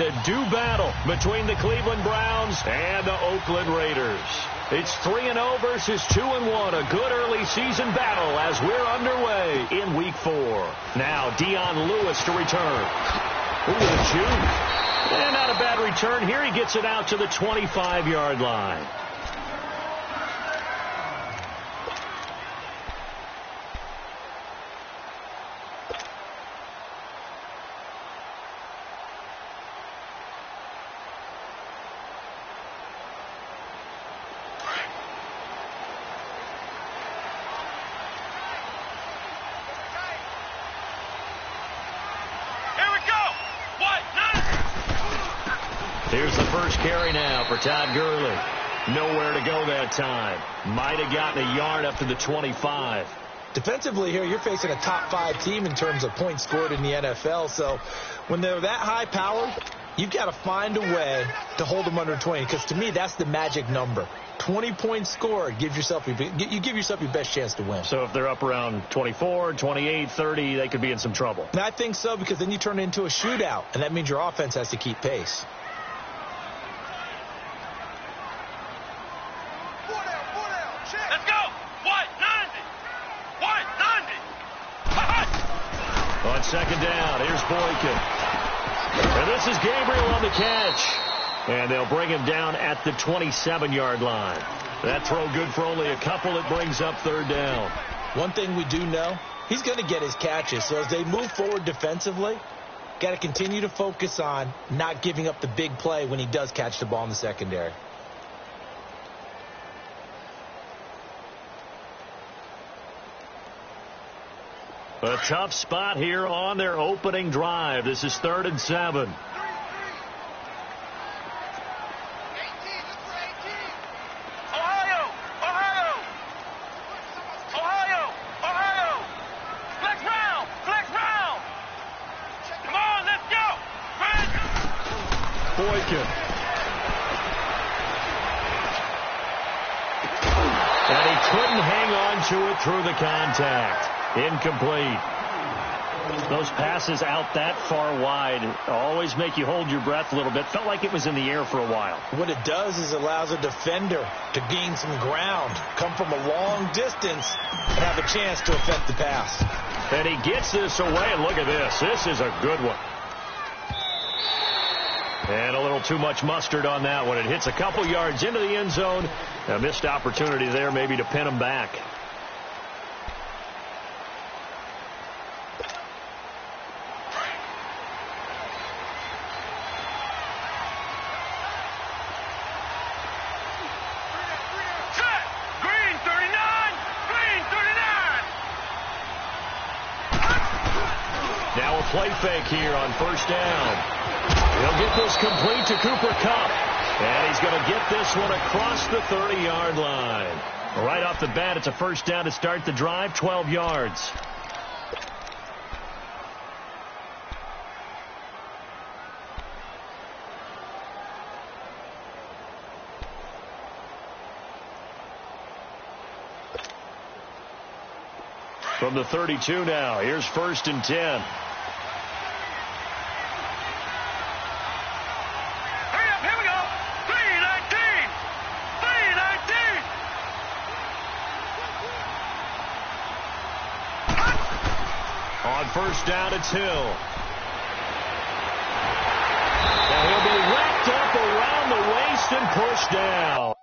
to do battle between the Cleveland Browns and the Oakland Raiders. It's 3-0 versus 2-1, a good early season battle as we're underway in Week 4. Now, Dion Lewis to return. Ooh, a juke. And not a bad return here. He gets it out to the 25-yard line. Here's the first carry now for Todd Gurley. Nowhere to go that time. Might have gotten a yard up to the 25. Defensively here, you're facing a top-5 team in terms of points scored in the NFL. So when they're that high-powered, you've got to find a way to hold them under 20. Because to me, that's the magic number. 20 points scored, you give yourself your best chance to win. So if they're up around 24, 28, 30, they could be in some trouble. And I think so, because then you turn it into a shootout, and that means your offense has to keep pace. On second down, here's Boykin. And this is Gabriel on the catch. And they'll bring him down at the 27-yard line. That throw good for only a couple. It brings up third down. One thing we do know, he's going to get his catches. So as they move forward defensively, got to continue to focus on not giving up the big play when he does catch the ball in the secondary. A tough spot here on their opening drive. This is 3rd and 7. Boykin. And he couldn't hang on to it through the contact. Incomplete. Those passes out that far wide always make you hold your breath a little bit. Felt like it was in the air for a while. What it does is it allows a defender to gain some ground, come from a long distance, and have a chance to affect the pass. And he gets this away, and look at this. This is a good one. And a little too much mustard on that one. It hits a couple yards into the end zone. A missed opportunity there maybe to pin him back. Now a play fake here on first down. He'll get this complete to Cooper Kupp. And he's going to get this one across the 30-yard line. Right off the bat, it's a first down to start the drive, 12 yards. From the 32 now, here's 1st and 10. On first down, it's Hill. And he'll be wrapped up around the waist and pushed down.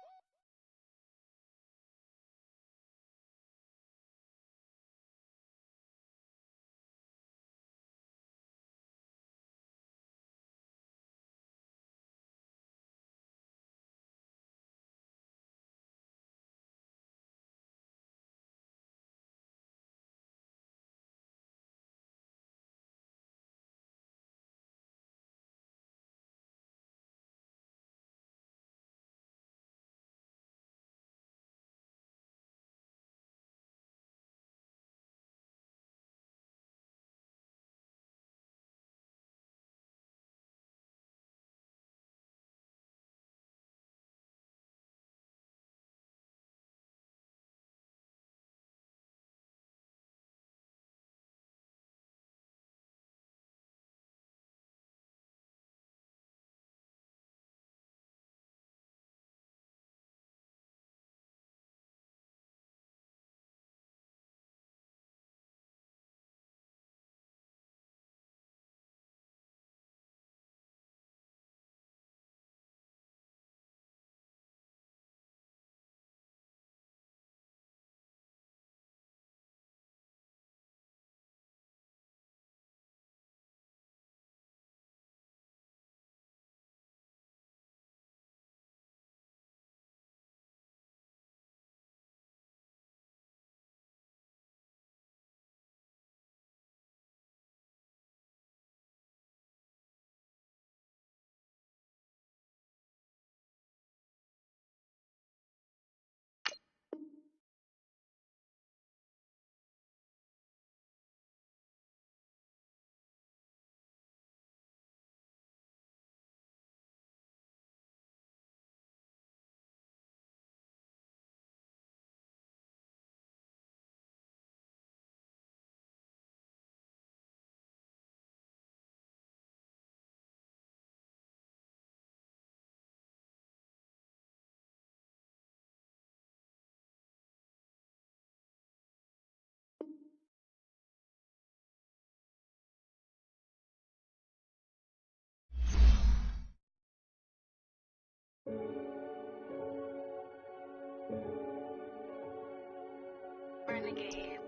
Renegade,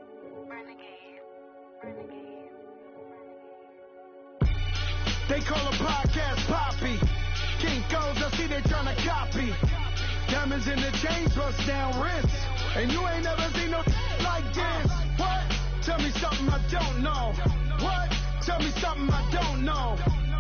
renegade, renegade. They call a podcast Poppy. Kinkos, I see they tryna copy. Diamonds in the chains, bust down wrists. And you ain't never seen no like this. What? Tell me something I don't know. What? Tell me something I don't know.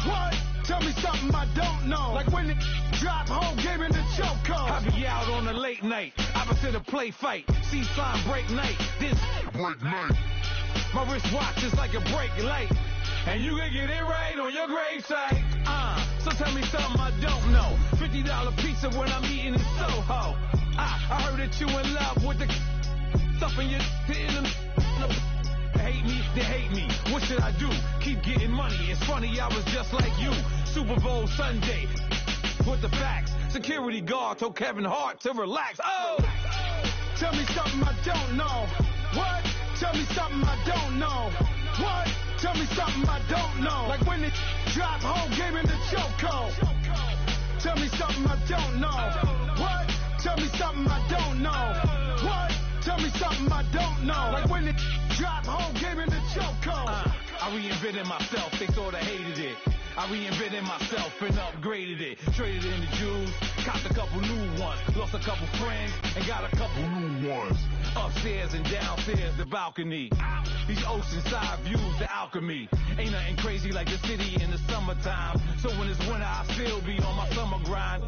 What? Tell me something I don't know. Like when it drop home, game in the chokehold. I be out on a late night, opposite a play fight. See sign break night, this break night. My wristwatch is like a break light. And you can get it right on your gravesite. So tell me something I don't know. $50 pizza when I'm eating in Soho. I heard that you in love with the stuff in your in the hate me, they hate me. What should I do? Keep getting money. It's funny, I was just like you. Super Bowl Sunday with the facts. Security guard told Kevin Hart to relax. Oh! Tell me something I don't know. What? Tell me something I don't know. What? Tell me something I don't know. Like when it drop home, game in the chokehold. Tell me something I don't know. What? Tell me something I don't know. What? Tell me something I don't know. Like when it drop home, game in the chokehold. I reinvented myself, they sorta hated it. I reinvented myself and upgraded it. Traded in the jewels, copped a couple new ones. Lost a couple friends and got a couple new ones. Upstairs and downstairs, the balcony. These oceanside views, the alchemy. Ain't nothing crazy like the city in the summertime. So when it's winter, I still be on my summer grind.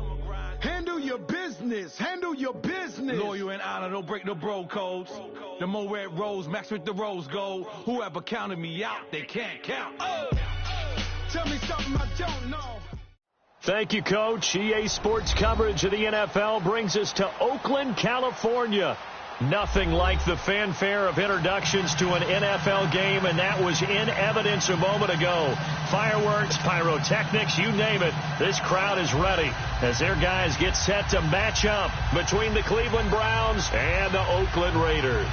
Handle your business, handle your business. Loyal and honor, don't break no bro codes. The more red rose, max with the rose gold. Whoever counted me out, they can't count. Oh! Tell me something I don't know. Thank you, Coach. EA Sports coverage of the NFL brings us to Oakland, California. Nothing like the fanfare of introductions to an NFL game, and that was in evidence a moment ago. Fireworks, pyrotechnics, you name it. This crowd is ready as their guys get set to match up between the Cleveland Browns and the Oakland Raiders.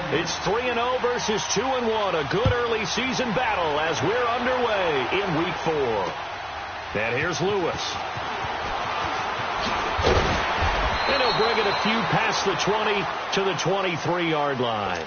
It's 3-0 versus 2-1. A good early season battle as we're underway in Week 4. And here's Lewis. And he'll bring it a few past the 20 to the 23-yard line.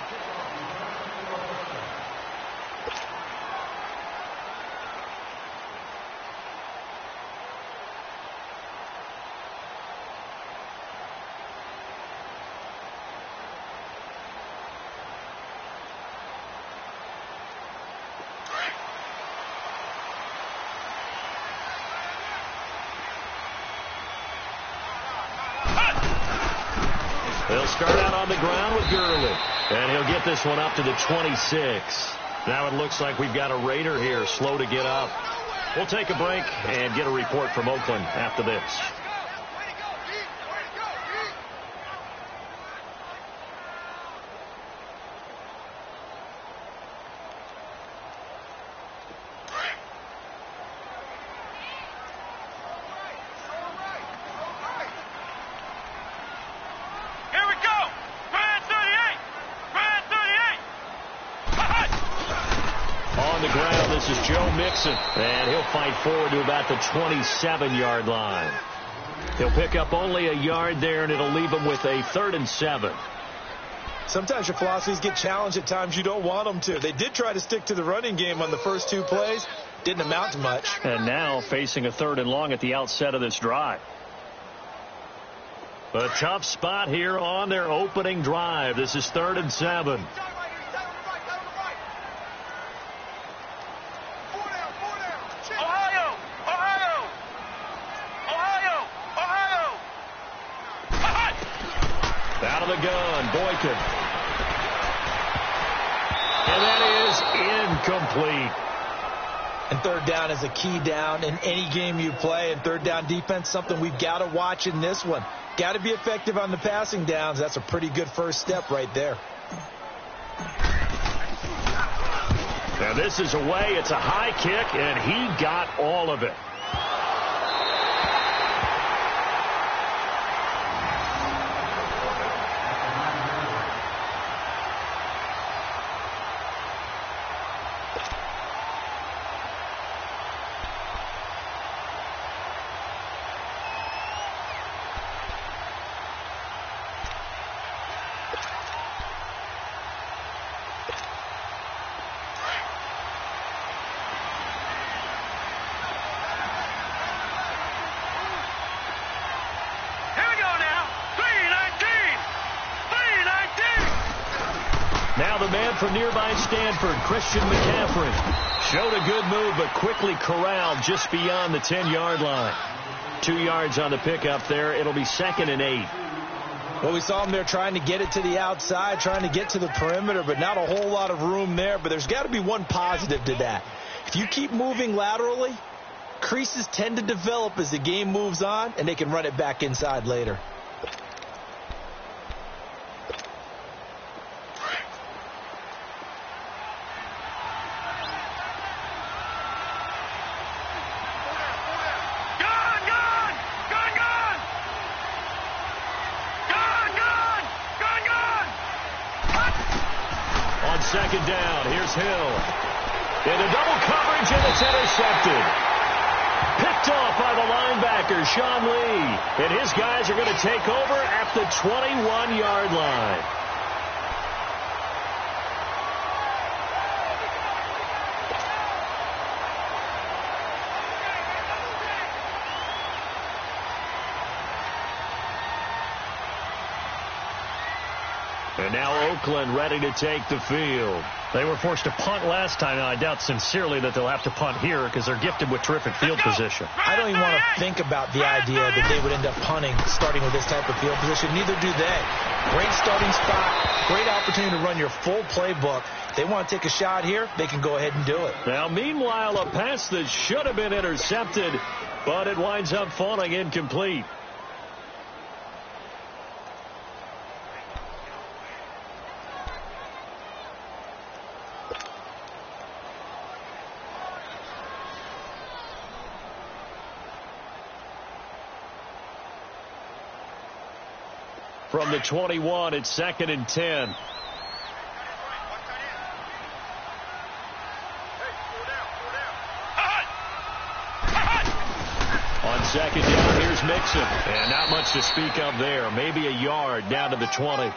They'll start out on the ground with Gurley. And he'll get this one up to the 26. Now it looks like we've got a Raider here slow to get up. We'll take a break and get a report from Oakland after this. And he'll fight forward to about the 27-yard line. He'll pick up only a yard there, and it'll leave him with a 3rd and 7. Sometimes your philosophies get challenged at times you don't want them to. They did try to stick to the running game on the first 2 plays. Didn't amount to much. And now facing a 3rd and long at the outset of this drive. A tough spot here on their opening drive. This is 3rd and 7. Out of the gun, Boykin. And that is incomplete. And 3rd down is a key down in any game you play. And 3rd down defense, something we've got to watch in this one. Got to be effective on the passing downs. That's a pretty good first step right there. Now this is away. It's a high kick, and he got all of it. from nearby Stanford, Christian McCaffrey. Showed a good move, but quickly corralled just beyond the 10-yard line. 2 yards on the pickup there. It'll be 2nd and 8. Well, we saw him there trying to get it to the outside, trying to get to the perimeter, but not a whole lot of room there. But there's got to be one positive to that. If you keep moving laterally, creases tend to develop as the game moves on, and they can run it back inside later. Second down, here's Hill. Into double coverage, and it's intercepted. Picked off by the linebacker, Sean Lee. And his guys are going to take over at the 21-yard line. And now Oakland ready to take the field. They were forced to punt last time. Now, I doubt sincerely that they'll have to punt here because they're gifted with terrific field position. I don't even want to think about the idea that they would end up punting starting with this type of field position. Neither do they. Great starting spot. Great opportunity to run your full playbook. They want to take a shot here, they can go ahead and do it. Now, meanwhile, a pass that should have been intercepted, but it winds up falling incomplete. From the 21, it's 2nd and 10. On 2nd down, here's Mixon. And not much to speak of there. Maybe a yard down to the 20.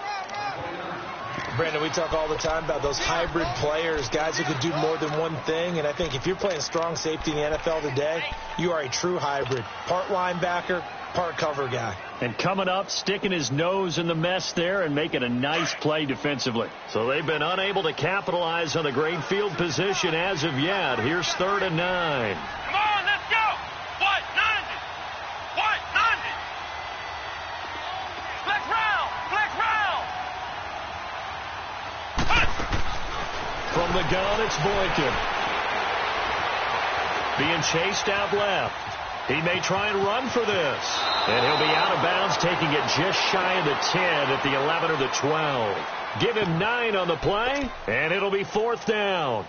Brandon, we talk all the time about those hybrid players, guys who could do more than one thing. And I think if you're playing strong safety in the NFL today, you are a true hybrid. Part linebacker, part cover guy. And coming up, sticking his nose in the mess there and making a nice play defensively. So they've been unable to capitalize on the great field position as of yet. Here's 3rd and 9. Come on, let's go. What? 90. What? 90. Flex round. Flex round. From the gun, it's Boykin. Being chased out left. He may try and run for this. And he'll be out of bounds, taking it just shy of the 10 at the 11 or the 12. Give him 9 on the play, and it'll be 4th down.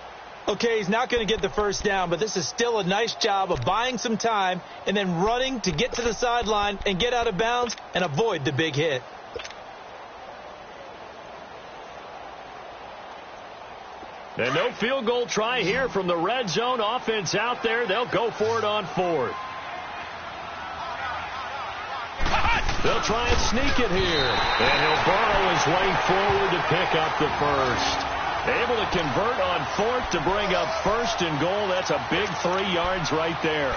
Okay, he's not going to get the first down, but this is still a nice job of buying some time and then running to get to the sideline and get out of bounds and avoid the big hit. And no field goal try here from the red zone offense out there. They'll go for it on 4th. They'll try and sneak it here. And he'll burrow his way forward to pick up the first. Able to convert on 4th to bring up 1st and goal. That's a big 3 yards right there.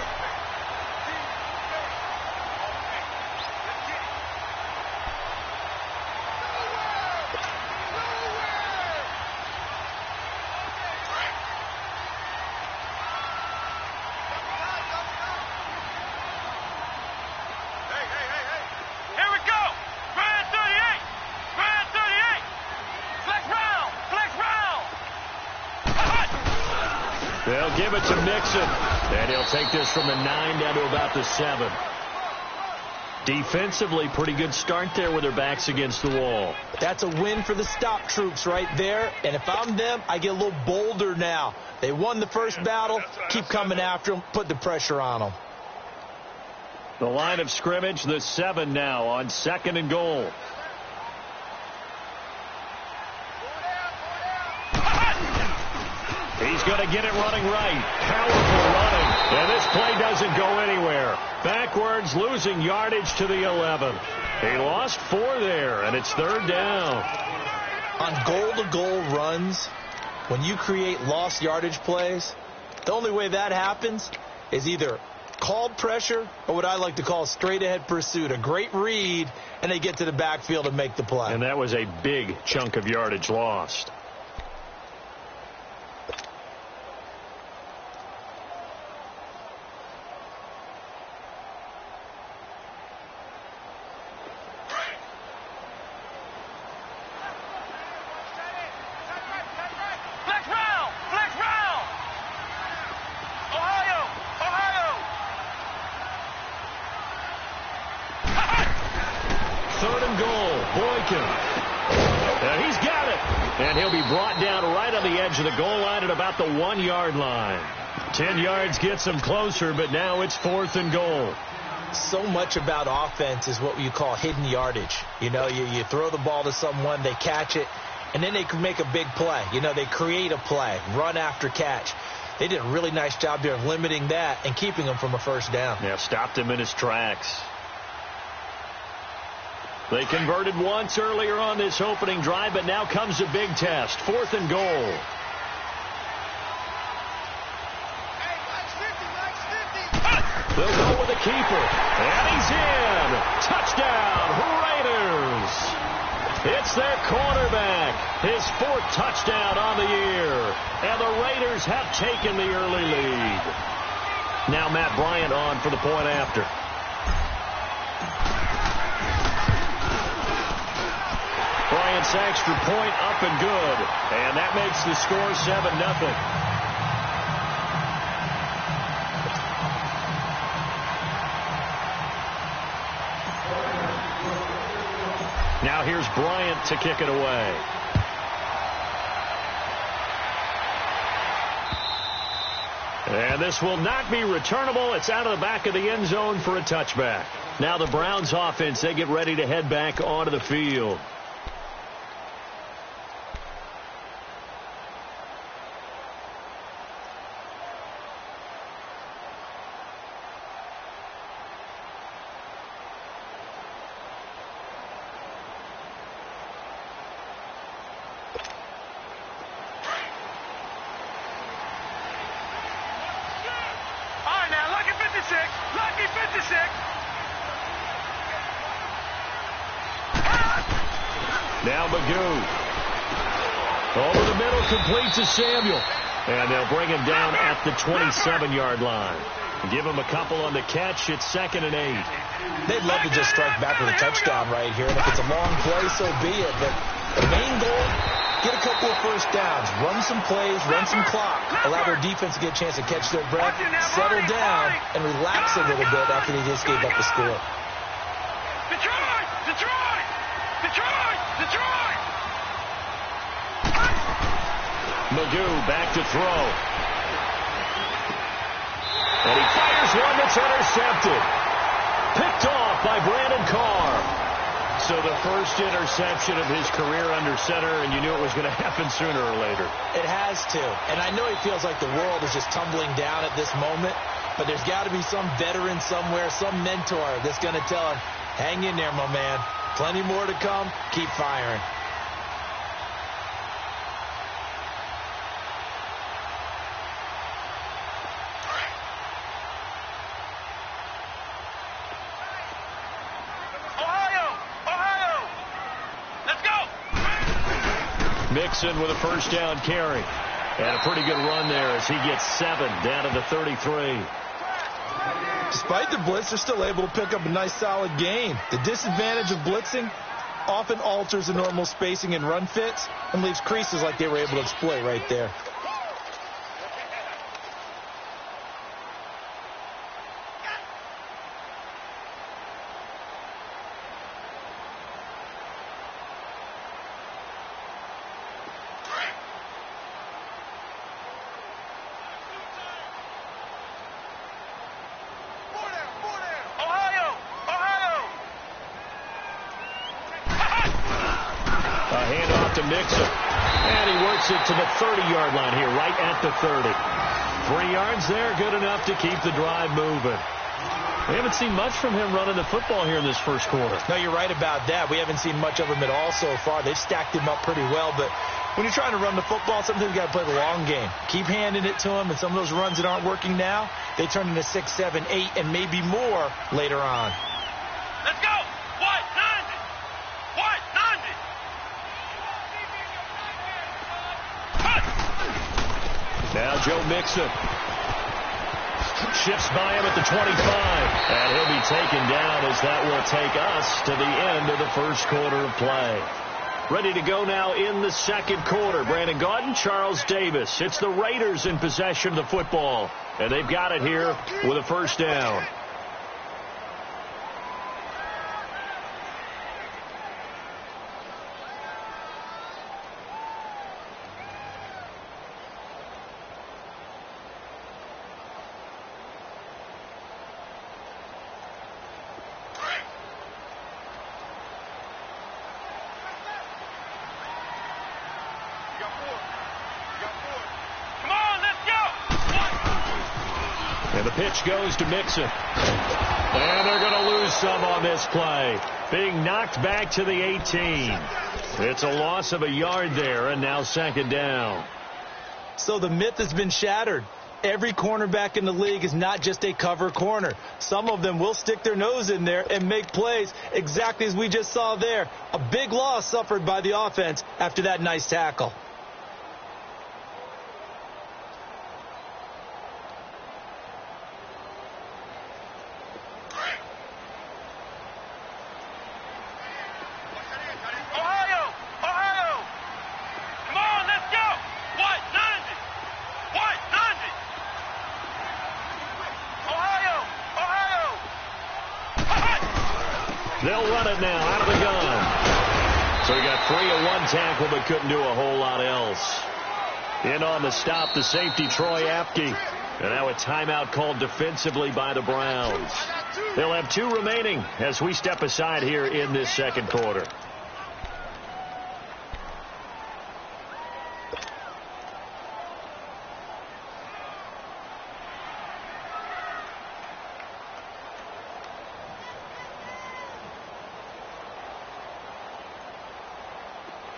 They'll give it to Mixon. And he'll take this from the 9 down to about the 7. Defensively, pretty good start there with their backs against the wall. That's a win for the stop troops right there. And if I'm them, I get a little bolder now. They won the first battle. Keep coming after them. Put the pressure on them. The line of scrimmage, the 7 now on 2nd and goal. He's going to get it running right. Powerful running. And this play doesn't go anywhere. Backwards, losing yardage to the 11. He lost 4 there, and it's 3rd down. On goal-to-goal runs, when you create lost yardage plays, the only way that happens is either called pressure or what I like to call straight-ahead pursuit. A great read, and they get to the backfield and make the play. And that was a big chunk of yardage lost. 3rd and goal. Boykin. And he's got it. And he'll be brought down right on the edge of the goal line at about the 1-yard line. 10 yards gets him closer, but now it's 4th and goal. So much about offense is what you call hidden yardage. You know, you throw the ball to someone, they catch it, and then they can make a big play. You know, they create a play, run after catch. They did a really nice job there of limiting that and keeping him from a first down. Yeah, stopped him in his tracks. They converted once earlier on this opening drive, but now comes a big test. 4th and goal. They'll go with the keeper. And he's in. Touchdown, Raiders. It's their quarterback. His 4th touchdown on the year. And the Raiders have taken the early lead. Now Matt Bryant on for the point after. Bryant's extra point up and good. And that makes the score 7-0. Now here's Bryant to kick it away. And this will not be returnable. It's out of the back of the end zone for a touchback. Now the Browns offense, they get ready to head back onto the field. Now Magoo. Over the middle, complete to Samuel. And they'll bring him down at the 27-yard line. Give him a couple on the catch. It's 2nd and 8. They'd love to just strike back with a touchdown right here. And if it's a long play, so be it. But the main goal, get a couple of first downs. Run some plays, run some clock. Allow their defense to get a chance to catch their breath, settle down, and relax a little bit after they just gave up the score. Detroit! Detroit! Detroit! Detroit! Magoo back to throw. And he fires one that's intercepted. Picked off by Brandon Carr. So the first interception of his career under center, and you knew it was going to happen sooner or later. It has to. And I know he feels like the world is just tumbling down at this moment, but there's got to be some veteran somewhere, some mentor that's going to tell him, hang in there, my man. Plenty more to come. Keep firing. Mixon with a first down carry. And a pretty good run there as he gets 7 down to the 33. Despite the blitz, they're still able to pick up a nice solid gain. The disadvantage of blitzing often alters the normal spacing and run fits and leaves creases like they were able to exploit right there. Mixon. And he works it to the 30-yard line here, right at the 30. 3 yards there, good enough to keep the drive moving. We haven't seen much from him running the football here in this first quarter. No, you're right about that. We haven't seen much of him at all so far. They've stacked him up pretty well, but when you're trying to run the football, sometimes you got to play the long game. Keep handing it to him, and some of those runs that aren't working now, they turn into 6, 7, 8, and maybe more later on. Let's go! What? 90! What? 90! Now Joe Mixon shifts by him at the 25, and he'll be taken down as that will take us to the end of the first quarter of play. Ready to go now in the second quarter. Brandon Gaudin, Charles Davis. It's the Raiders in possession of the football, and they've got it here with a first down. pitch goes to Mixon. And they're going to lose some on this play. Being knocked back to the 18. It's a loss of a yard there, and now second down. So the myth has been shattered. Every cornerback in the league is not just a cover corner. Some of them will stick their nose in there and make plays exactly as we just saw there. A big loss suffered by the offense after that nice tackle. They'll run it now out of the gun. So he got free of one tackle but couldn't do a whole lot else. In on the stop, the safety, Troy Apke. And now a timeout called defensively by the Browns. They'll have 2 remaining as we step aside here in this second quarter.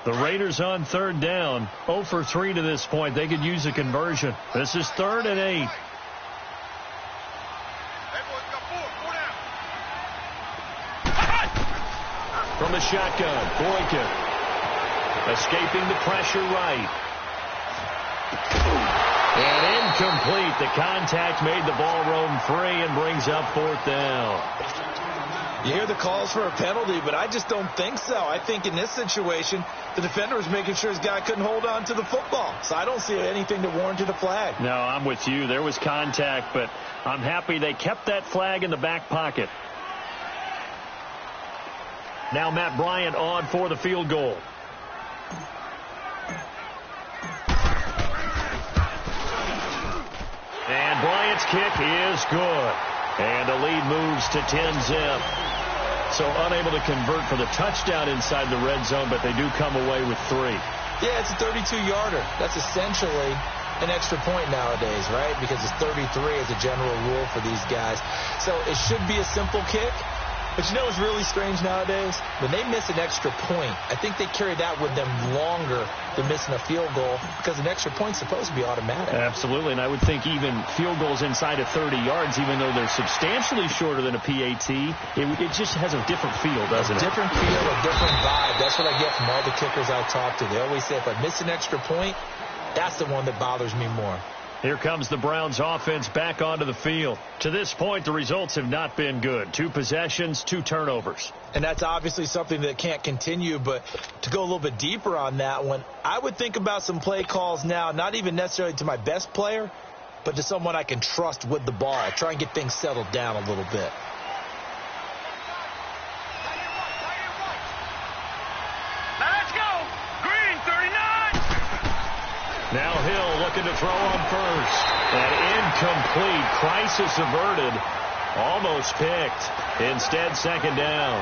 The Raiders on third down, 0 for 3 to this point. They could use a conversion. This is 3rd and 8. From the shotgun, Boykin escaping the pressure right. And incomplete. The contact made the ball roam free and brings up 4th down. You hear the calls for a penalty, but I just don't think so. I think in this situation, the defender was making sure his guy couldn't hold on to the football. So I don't see anything to warrant a flag. No, I'm with you. There was contact, but I'm happy they kept that flag in the back pocket. Now Matt Bryant on for the field goal. And Bryant's kick is good. And the lead moves to 10-zip. So unable to convert for the touchdown inside the red zone, but they do come away with 3. Yeah, it's a 32-yarder. That's essentially an extra point nowadays, right? Because it's 33 as a general rule for these guys. So it should be a simple kick. But you know what's really strange nowadays? When they miss an extra point, I think they carry that with them longer than missing a field goal because an extra point's supposed to be automatic. Absolutely, and I would think even field goals inside of 30 yards, even though they're substantially shorter than a PAT, it just has a different feel, doesn't it? Different feel, a different vibe. That's what I get from all the kickers I talk to. They always say if I miss an extra point, that's the one that bothers me more. Here comes the Browns offense back onto the field. To this point, the results have not been good. 2 possessions, 2 turnovers. And that's obviously something that can't continue, but to go a little bit deeper on that one, I would think about some play calls now, not even necessarily to my best player, but to someone I can trust with the ball. Try and get things settled down a little bit. Now Hill looking to throw on first. And incomplete. Crisis averted. Almost picked. Instead, second down.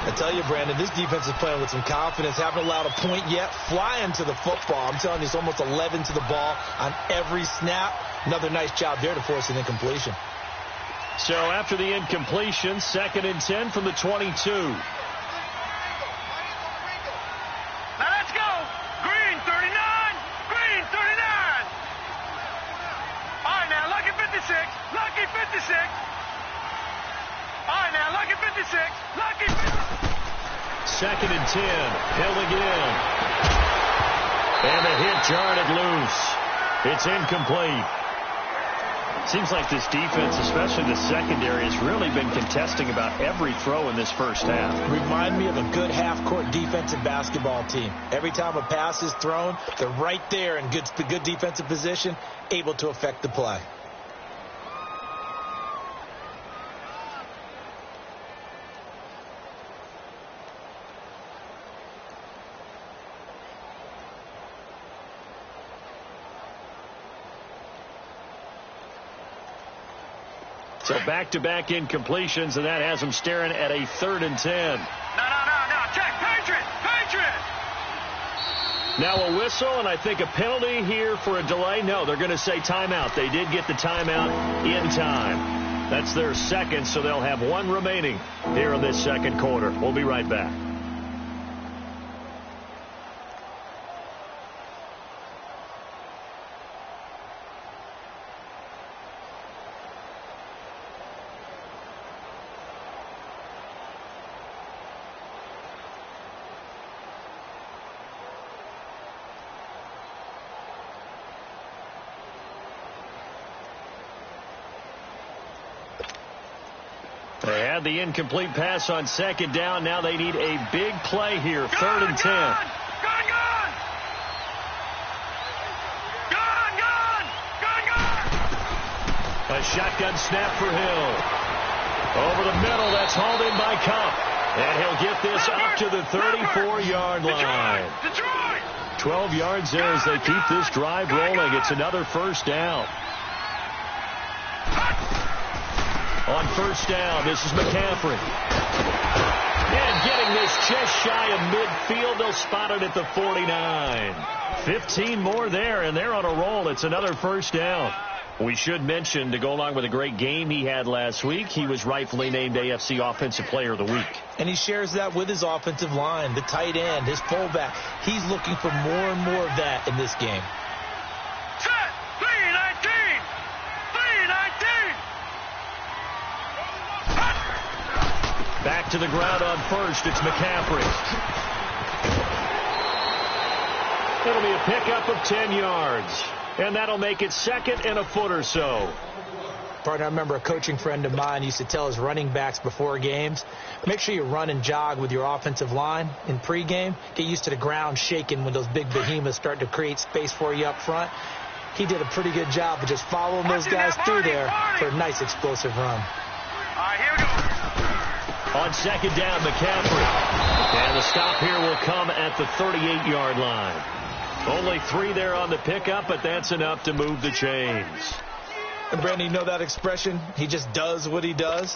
I tell you, Brandon, this defense is playing with some confidence. Haven't allowed a point yet. Flying to the football. I'm telling you, it's almost 11 to the ball on every snap. Another nice job there to force an incompletion. So after the incompletion, 2nd and 10 from the 22. Lucky 56. All right, now, lucky 56. Lucky 56. 2nd and 10. Hill again. And the hit jarred it loose. It's incomplete. Seems like this defense, especially the secondary, has really been contesting about every throw in this first half. Remind me of a good half-court defensive basketball team. Every time a pass is thrown, they're right there in good defensive position, able to affect the play. So back-to-back incompletions, and that has them staring at a 3rd and 10. No. Check. Patriot. Now a whistle, and I think a penalty here for a delay. No, they're going to say timeout. They did get the timeout in time. That's their second, so they'll have one remaining here in this second quarter. We'll be right back. They had the incomplete pass on second down. Now they need a big play here. Third and 10. Gone! A shotgun snap for Hill. Over the middle, that's hauled in by Cup. And he'll get this up to the 34-yard line. Detroit! 12 yards there as they keep this drive rolling. It's another first down. On first down, this is McCaffrey. And getting this just shy of midfield, they'll spot it at the 49. 15 more there, and they're on a roll. It's another first down. We should mention, to go along with a great game he had last week, he was rightfully named AFC Offensive Player of the Week. And he shares that with his offensive line, the tight end, his fullback. He's looking for more and more of that in this game. Set! 3-19! 3-19! Back to the ground on first. It's McCaffrey. It'll be a pickup of 10 yards. And that'll make it second and a foot or so. Partner, I remember a coaching friend of mine used to tell his running backs before games, make sure you run and jog with your offensive line in pregame. Get used to the ground shaking when those big behemoths start to create space for you up front. He did a pretty good job of just following those guys through there for a nice explosive run. All right, here we go. On second down, McCaffrey. And the stop here will come at the 38-yard line. Only 3 there on the pickup, but that's enough to move the chains. And Brandon, you know that expression? He just does what he does.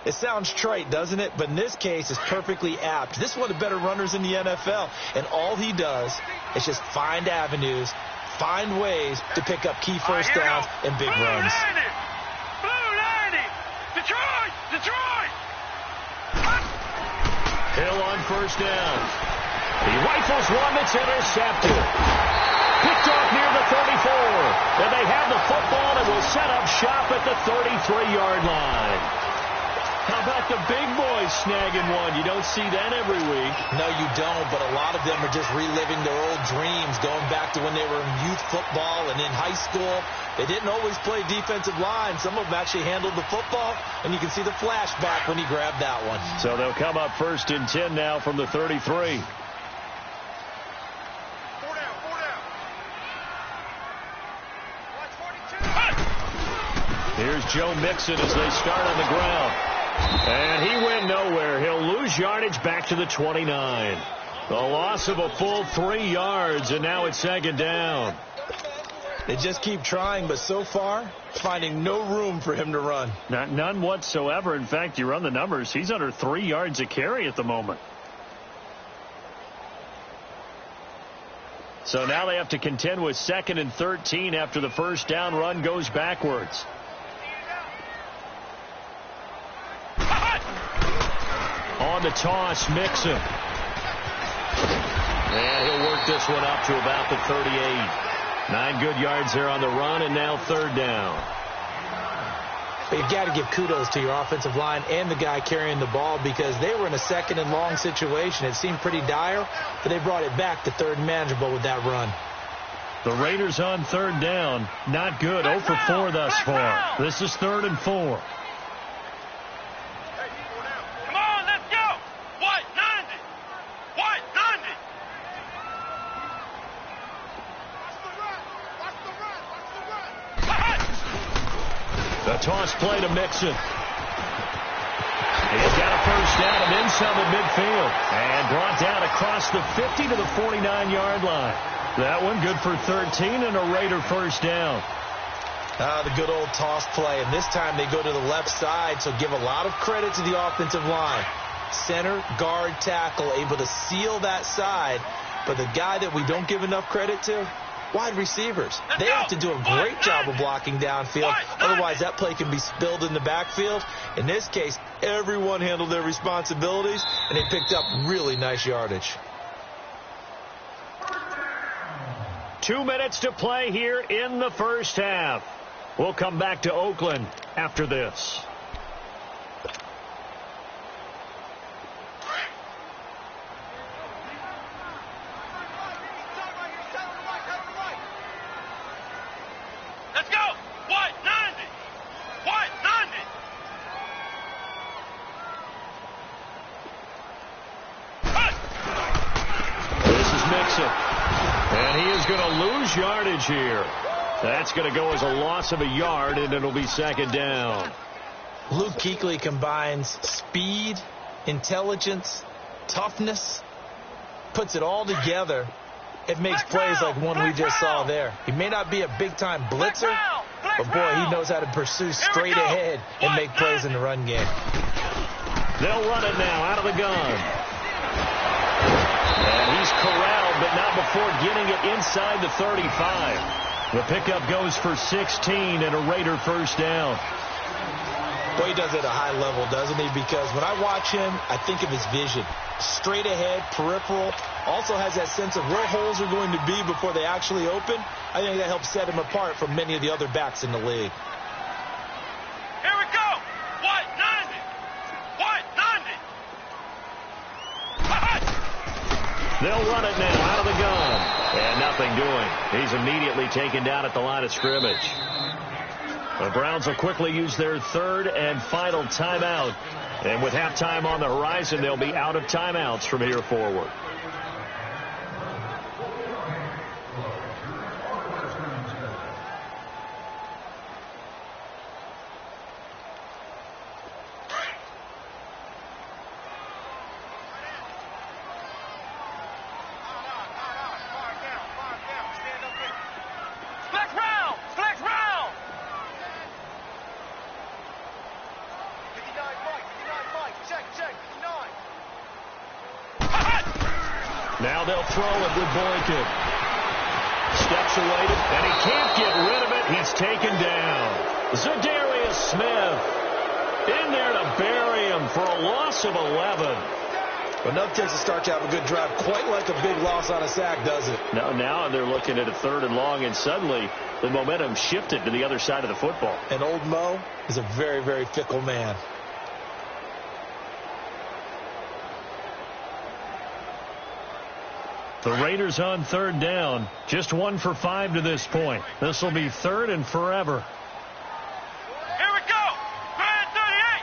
It sounds trite, doesn't it? But in this case, it's perfectly apt. This is one of the better runners in the NFL. And all he does is just find avenues, find ways to pick up key first downs and big runs. Blue 90! Detroit! Detroit! Hill on first down. He rifles one that's intercepted. Picked off near the 34. And they have the football and will set up shop at the 33-yard line. How about the big boys snagging one? You don't see that every week. No, you don't, but a lot of them are just reliving their old dreams, going back to when they were in youth football and in high school. They didn't always play defensive line. Some of them actually handled the football, and you can see the flashback when he grabbed that one. So they'll come up first and 10 now from the 33. Here's Joe Mixon as they start on the ground. And he went nowhere. He'll lose yardage back to the 29. The loss of a full 3 yards, and now it's second down. They just keep trying, but so far, finding no room for him to run. None whatsoever. In fact, you run the numbers, he's under 3 yards a carry at the moment. So now they have to contend with second and 13 after the first down run goes backwards. On the toss, Mixon. And he'll work this one up to about the 38. 9 good yards there on the run, and now third down. But you've got to give kudos to your offensive line and the guy carrying the ball, because they were in a second and long situation. It seemed pretty dire, but they brought it back to third and manageable with that run. The Raiders on third down. Not good. 0 for 4 thus far. This is 3rd and 4. Come on, let's go! White 90! White 90! The toss play to Mixon. He's got a first down and then some at midfield. And brought down across the 50 to the 49-yard line. That one good for 13 and a Raider first down. The good old toss play. And this time they go to the left side, so give a lot of credit to the offensive line. Center, guard, tackle, able to seal that side. But the guy that we don't give enough credit to, wide receivers. They have to do a great job of blocking downfield. Otherwise, that play can be spilled in the backfield. In this case, everyone handled their responsibilities, and they picked up really nice yardage. 2 minutes to play here in the first half. We'll come back to Oakland after this. Let's go! White 90! White 90! This is Mixon. And he is going to lose yardage here. That's going to go as a loss of a yard, and it'll be second down. Luke Kuechly combines speed, intelligence, toughness, puts it all together. It makes plays like one we just saw there. He may not be a big-time blitzer, but boy, he knows how to pursue straight ahead and make plays in the run game. They'll run it now out of the gun. And he's corralled, but not before getting it inside the 35. The pickup goes for 16 and a Raider first down. Boy, he does it at a high level, doesn't he? Because when I watch him, I think of his vision. Straight ahead, peripheral. Also has that sense of where holes are going to be before they actually open. I think that helps set him apart from many of the other backs in the league. Here we go! White 90! White 90! They'll run it now out of the gun. And nothing doing. He's immediately taken down at the line of scrimmage. The Browns will quickly use their third and final timeout. And with halftime on the horizon, they'll be out of timeouts from here forward. Now they'll throw it with Boykin. Steps away, and he can't get rid of it. He's taken down. Zadarius Smith in there to bury him for a loss of 11. But enough takes a start to have a good drive. Quite like a big loss on a sack, does it? Now they're looking at a third and long, and suddenly the momentum shifted to the other side of the football. And old Mo is a very, very fickle man. The Raiders on third down. Just 1 for 5 to this point. This will be third and forever. Here we go! Brand 38!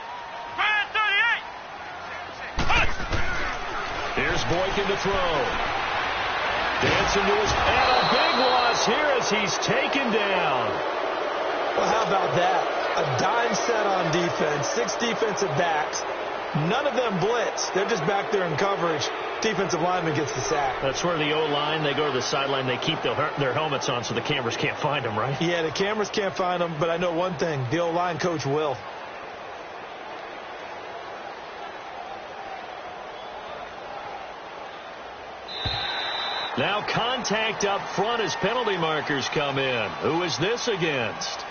Brand 38! Here's Boykin to throw. Dancing to his... And a big loss here as he's taken down. Well, how about that? A dime set on defense. 6 defensive backs. None of them blitz. They're just back there in coverage. Defensive lineman gets the sack. That's where the O-line, they go to the sideline, they keep their helmets on so the cameras can't find them, right? Yeah, the cameras can't find them, but I know one thing. The O-line coach will. Now contact up front as penalty markers come in. Who is this against?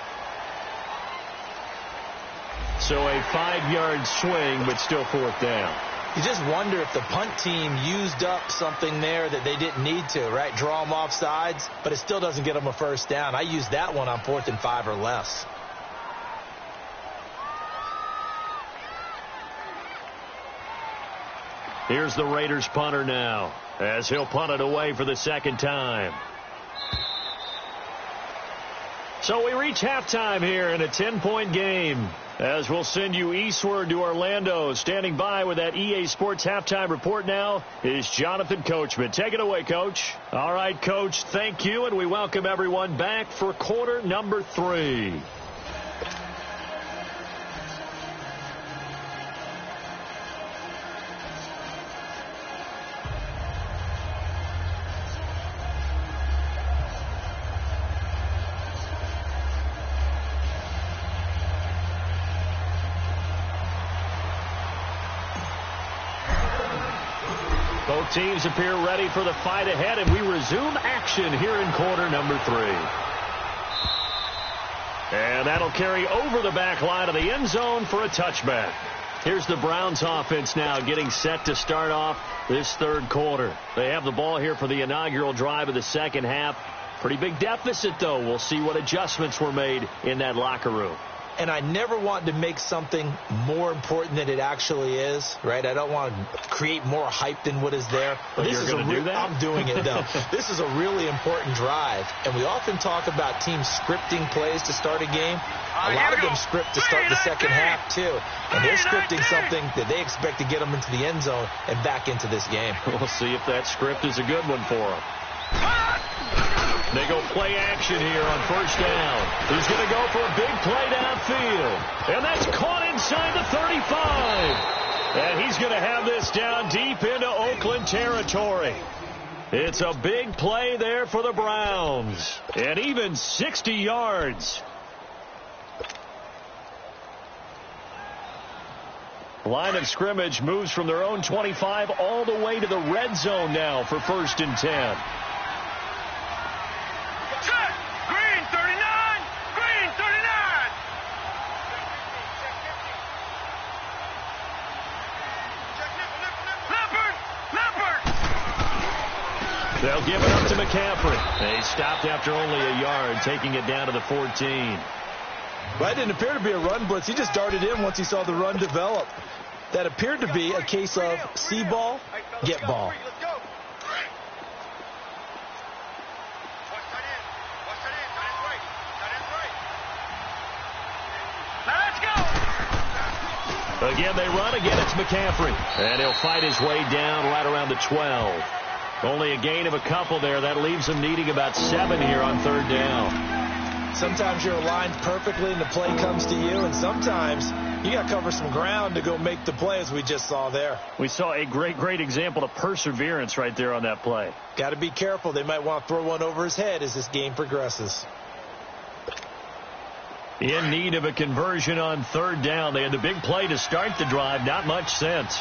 So a 5-yard swing, but still fourth down. You just wonder if the punt team used up something there that they didn't need to, right? Draw them off sides, but it still doesn't get them a first down. I used that one on 4th and 5 or less. Here's the Raiders punter now, as he'll punt it away for the second time. So we reach halftime here in a 10-point game. As we'll send you eastward to Orlando. Standing by with that EA Sports halftime report now is Jonathan Coachman. Take it away, Coach. All right, Coach, thank you, and we welcome everyone back for quarter number 3. Both teams appear ready for the fight ahead, and we resume action here in quarter number 3. And that'll carry over the back line of the end zone for a touchback. Here's the Browns offense now getting set to start off this third quarter. They have the ball here for the inaugural drive of the second half. Pretty big deficit, though. We'll see what adjustments were made in that locker room. And I never want to make something more important than it actually is, right? I don't want to create more hype than what is there. But you're going to do that? I'm doing it, though. This is a really important drive. And we often talk about teams scripting plays to start a game. A lot of them script to start the second half, too. And they're scripting something that they expect to get them into the end zone and back into this game. We'll see if that script is a good one for them. They go play action here on first down. He's going to go for a big play downfield. And that's caught inside the 35. And he's going to have this down deep into Oakland territory. It's a big play there for the Browns. And even 60 yards. Line of scrimmage moves from their own 25 all the way to the red zone now for 1st and 10. They'll give it up to McCaffrey. They stopped after only a yard, taking it down to the 14. Well, it didn't appear to be a run blitz. He just darted in once he saw the run develop. That appeared to be a case of see ball, get ball. Again, they run. Again, it's McCaffrey. And he'll fight his way down right around the 12. Only a gain of a couple there. That leaves him needing about 7 here on 3rd down. Sometimes you're aligned perfectly and the play comes to you, and sometimes you got to cover some ground to go make the play, as we just saw there. We saw a great example of perseverance right there on that play. Got to be careful. They might want to throw one over his head as this game progresses. In need of a conversion on 3rd down. They had the big play to start the drive. Not much sense.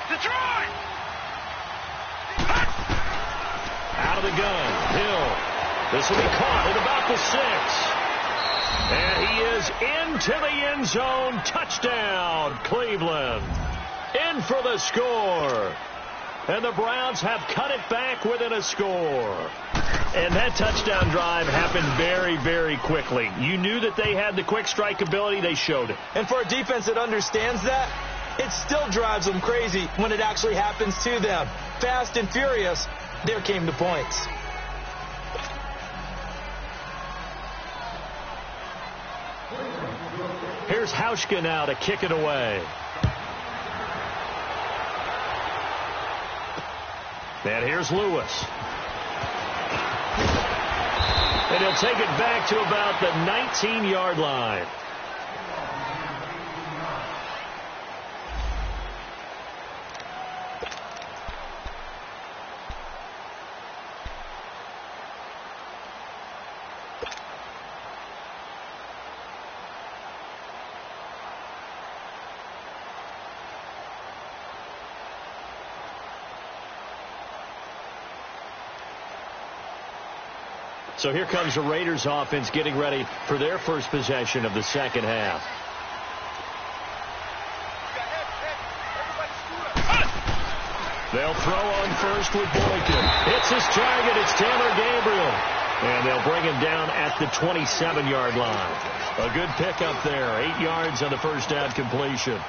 Detroit! Out of the gun. Hill. This will be caught at about the 6. And he is into the end zone. Touchdown, Cleveland. In for the score. And the Browns have cut it back within a score. And that touchdown drive happened very quickly. You knew that they had the quick strike ability. They showed it. And for a defense that understands that, it still drives them crazy when it actually happens to them. Fast and furious, there came the points. Here's Hauschka now to kick it away. And here's Lewis. And he'll take it back to about the 19-yard line. So here comes the Raiders offense getting ready for their first possession of the second half. They'll throw on first with Boykin. It's his target. It's Taylor Gabriel. And they'll bring him down at the 27-yard line. A good pickup there. 8 yards on the first down completion.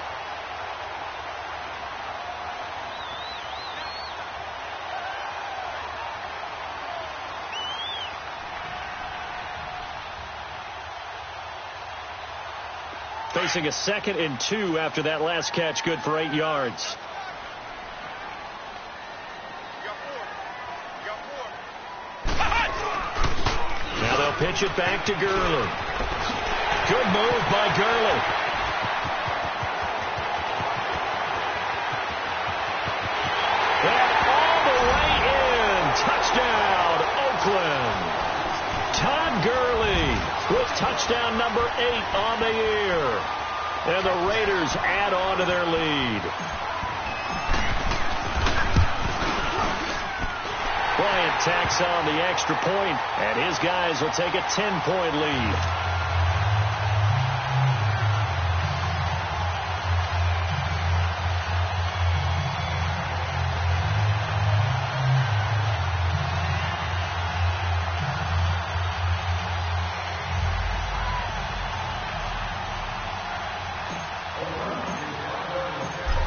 Facing a 2nd and 2 after that last catch, good for 8 yards. Now they'll pitch it back to Gurley. Good move by Gurley. And all the way in. Touchdown, Oakland. Todd Gurley with touchdown. touchdown number 8 on the year. And the Raiders add on to their lead. Bryant tacks on the extra point, and his guys will take a 10-point lead.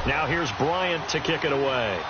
Now here's Bryant to kick it away.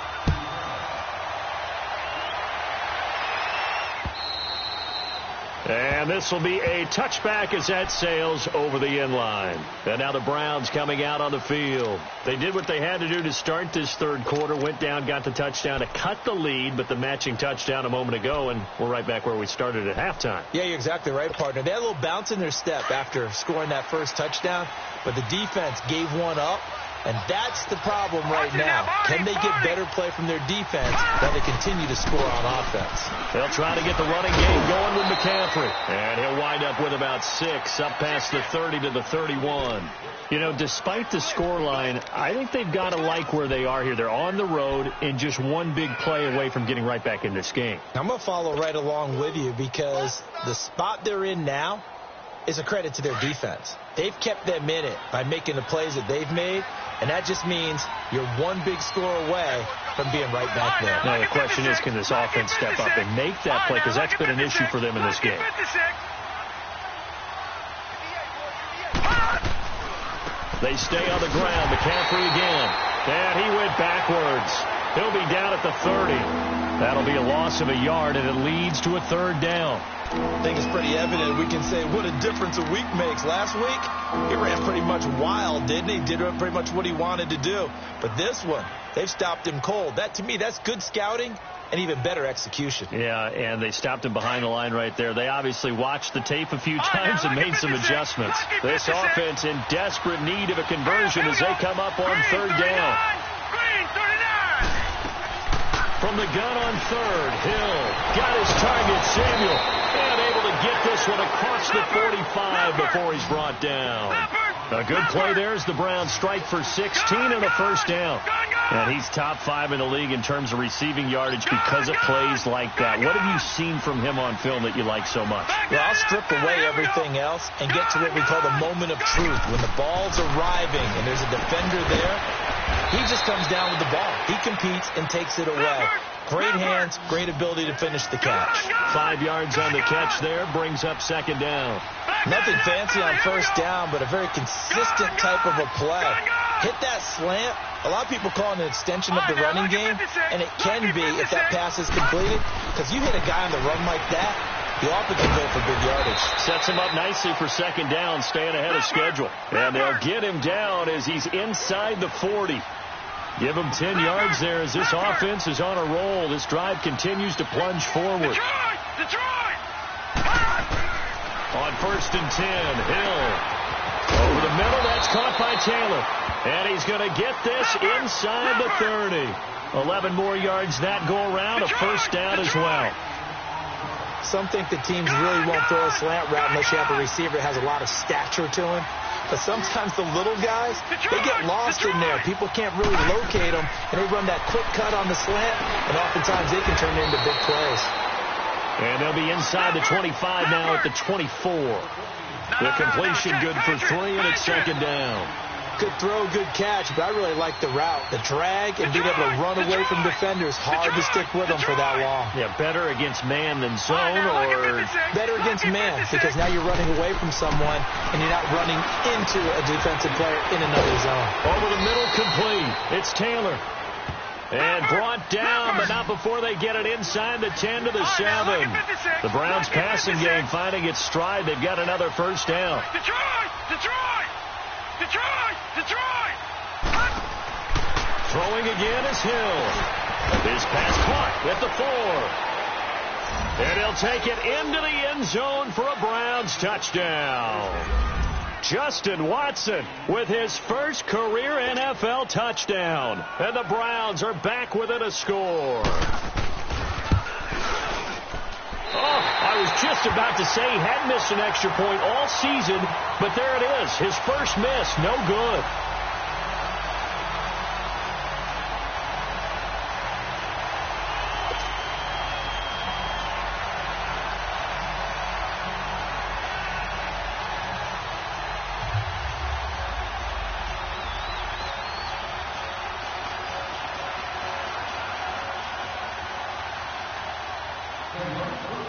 And this will be a touchback as that sails over the end line. And now the Browns coming out on the field. They did what they had to do to start this third quarter. Went down, got the touchdown to cut the lead, but the matching touchdown a moment ago, and we're right back where we started at halftime. Yeah, you're exactly right, partner. They had a little bounce in their step after scoring that first touchdown, but the defense gave one up. And that's the problem right now. Can they get better play from their defense while they continue to score on offense? They'll try to get the running game going with McCaffrey. And he'll wind up with about 6 up past the 30 to the 31. You know, despite the scoreline, I think they've got to like where they are here. They're on the road and just one big play away from getting right back in this game. I'm going to follow right along with you because the spot they're in now is a credit to their defense. They've kept them in it by making the plays that they've made, and that just means you're one big score away from being right back there. Now the question is, can this offense step up and make that play? Because that's been an issue for them in this game. They stay on the ground. McCaffrey again. And he went backwards. He'll be down at the 30. That'll be a loss of a yard, and it leads to a third down. I think it's pretty evident. We can say what a difference a week makes. Last week, he ran pretty much wild, didn't he? Did pretty much what he wanted to do. But this one, they've stopped him cold. That, to me, that's good scouting and even better execution. Yeah, and they stopped him behind the line right there. They obviously watched the tape a few times and made some adjustments. This offense in desperate need of a conversion as they come up on third down. From the gun on third, Hill got his target, Samuel, and able to get this one across the 45 before he's brought down. A good play there as the Browns strike for 16 and a first down. And he's top 5 in the league in terms of receiving yardage because of plays like that. What have you seen from him on film that you like so much? Well, I'll strip away everything else and get to what we call the moment of truth. When the ball's arriving and there's a defender there, he just comes down with the ball. He competes and takes it away. Great hands, great ability to finish the catch. 5 yards on the catch there, brings up second down. Nothing fancy on first down, but a very consistent type of a play. Hit that slant. A lot of people call it an extension of the running game, and it can be if that pass is completed, because you hit a guy on the run like that, he often can go for big yardage. Sets him up nicely for second down, staying ahead of schedule. And they'll get him down as he's inside the 40. Give him 10 yards there as this offense is on a roll. This drive continues to plunge forward. Detroit! On first and 10, Hill. Over the middle, that's caught by Taylor. And he's going to get this inside the 30. 11 more yards that go around, a first down as well. Some think the teams really won't throw a slant route unless you have a receiver that has a lot of stature to him. But sometimes the little guys, they get lost in there. People can't really locate them, and they run that quick cut on the slant, and oftentimes they can turn into big plays. And they'll be inside the 25 now at the 24. The completion good for 3, and it's second down. Good throw, good catch, but I really like the route. The drag and being able to run away from defenders, hard to stick with them for that long. Yeah, better against man than zone, or better against man, because now you're running away from someone and you're not running into a defensive player in another zone. Over the middle, complete. It's Taylor. And brought down, but not before they get it inside the 10 to the 7. The Browns passing game finding its stride. They've got another first down. Detroit! Throwing again is Hill. His pass caught at the 4. And he'll take it into the end zone for a Browns touchdown. Justin Watson with his first career NFL touchdown. And the Browns are back within a score. Oh, I was just about to say he hadn't missed an extra point all season, but there it is. His first miss, no good.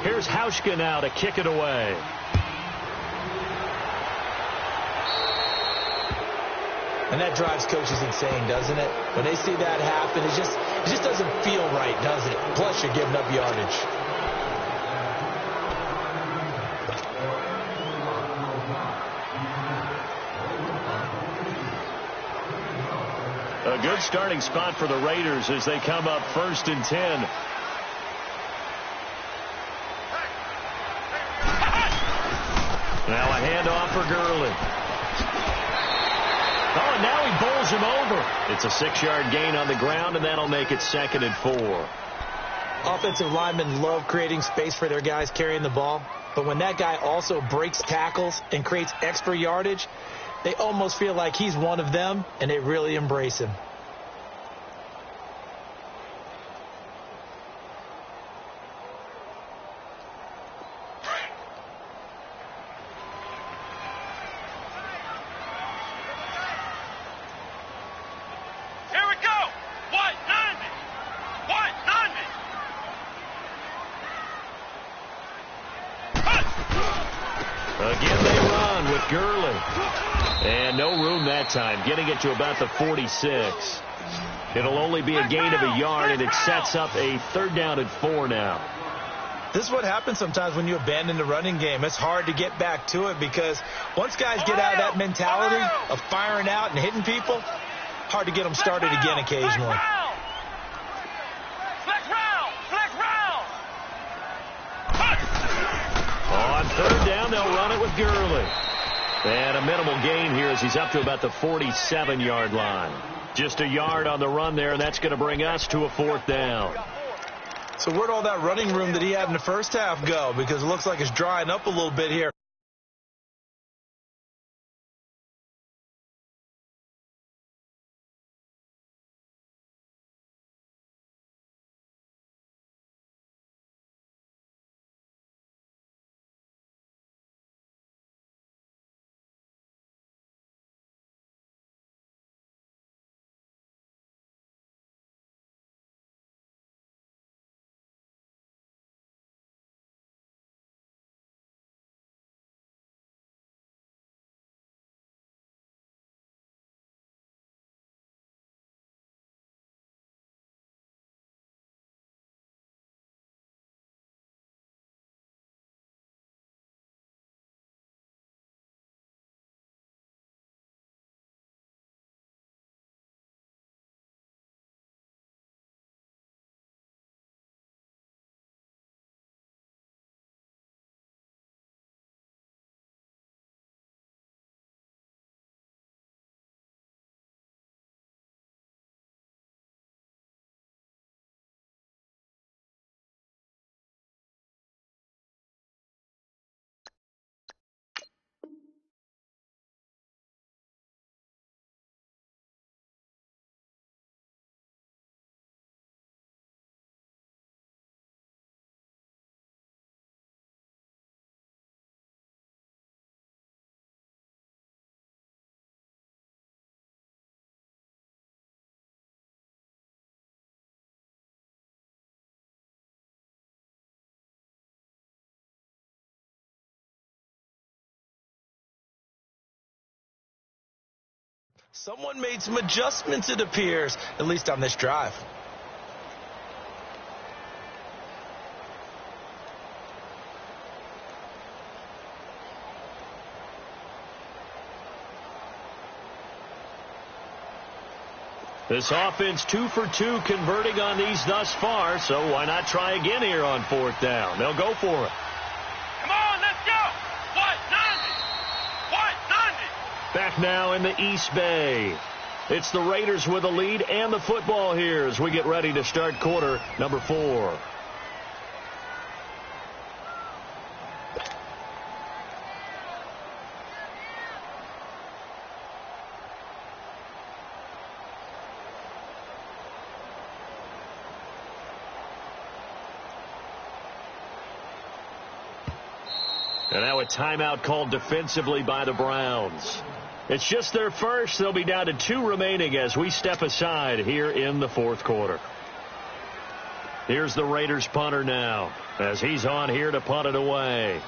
Here's Hauschka now to kick it away. And that drives coaches insane, doesn't it? When they see that happen, it just doesn't feel right, does it? Plus, you're giving up yardage. A good starting spot for the Raiders as they come up 1st and 10. Now a handoff for Gurley. Oh, and now he bowls him over. It's a 6-yard gain on the ground, and that'll make it 2nd and 4. Offensive linemen love creating space for their guys carrying the ball, but when that guy also breaks tackles and creates extra yardage, they almost feel like he's one of them, and they really embrace him. Again, they run with Gurley. And no room that time, getting it to about the 46. It'll only be a gain of a yard, and it sets up a 3rd down and 4 now. This is what happens sometimes when you abandon the running game. It's hard to get back to it because once guys get out of that mentality of firing out and hitting people, hard to get them started again occasionally. On 3rd down, they'll run it with Gurley. And a minimal gain here as he's up to about the 47-yard line. Just a yard on the run there, and that's going to bring us to a 4th down. So where'd all that running room that he had in the first half go? Because it looks like it's drying up a little bit here. Someone made some adjustments, it appears, at least on this drive. This offense 2 for 2 converting on these thus far, so why not try again here on 4th down? They'll go for it. Come on, let's go. What? 90. Back now in the East Bay. It's the Raiders with a lead and the football here as we get ready to start quarter number 4. And now a timeout called defensively by the Browns. It's just their first. They'll be down to 2 remaining as we step aside here in the fourth quarter. Here's the Raiders punter now as he's on here to punt it away.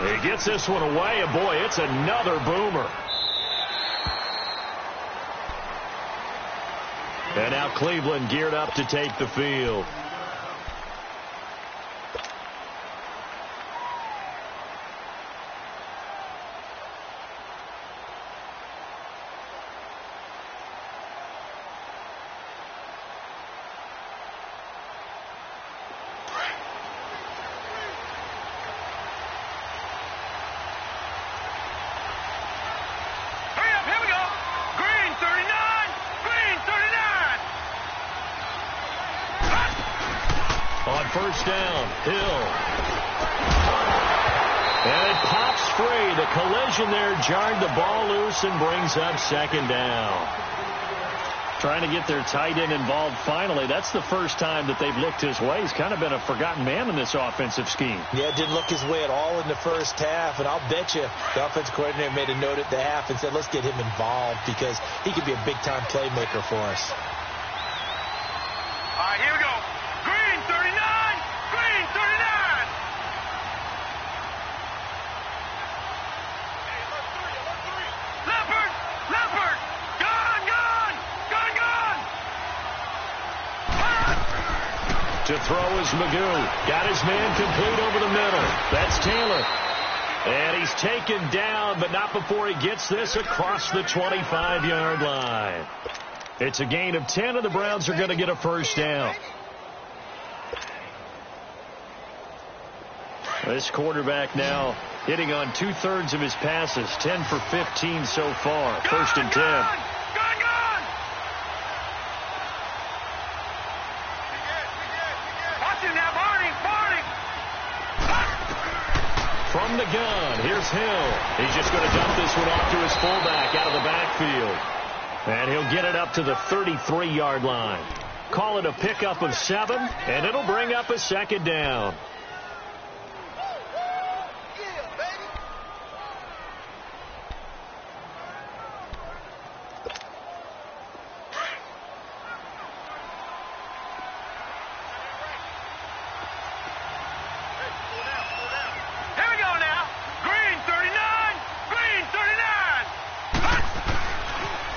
He gets this one away, and boy, it's another boomer. And now Cleveland geared up to take the field. First down, Hill. And it pops free. The collision there jarred the ball loose and brings up second down. Trying to get their tight end involved finally. That's the first time that they've looked his way. He's kind of been a forgotten man in this offensive scheme. Yeah, didn't look his way at all in the first half. And I'll bet you the offensive coordinator made a note at the half and said, let's get him involved because he could be a big-time playmaker for us. All right, here we go. Green, 39. Green, 39. Leopard, Leopard. Gun, gun, gun, gun. To throw is Magoo. Got his man complete over the middle. That's Taylor. And he's taken down, but not before he gets this across the 25-yard line. It's a gain of 10, and the Browns are going to get a first down. This quarterback now hitting on 2/3 of his passes, 10 for 15 so far. First and 10. Watch him now, Barney, Barney. From the gun, here's Hill. He's just going to dump this one off to his fullback out of the backfield. And he'll get it up to the 33-yard line. Call it a pickup of 7, and it'll bring up a second down.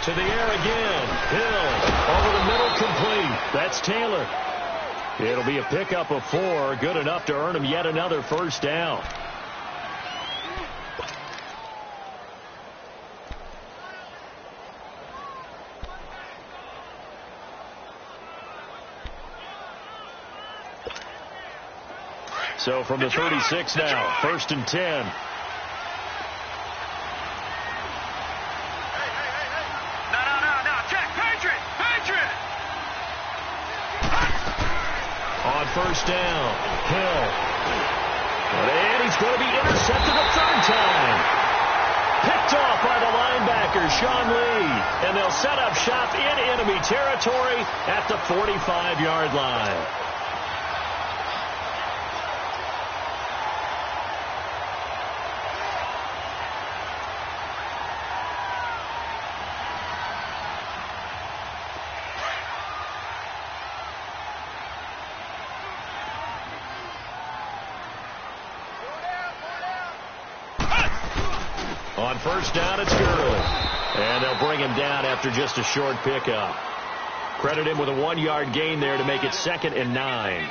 To the air again. Hill over the middle, complete. That's Taylor. It'll be a pickup of 4, good enough to earn him yet another first down. So from the 36 now, first and 10. First down, Hill. And he's going to be intercepted a third time. Picked off by the linebacker, Sean Lee. And they'll set up shop in enemy territory at the 45-yard line. On first down, it's Gurley. And they'll bring him down after just a short pickup. Credit him with a 1-yard gain there to make it 2nd and 9.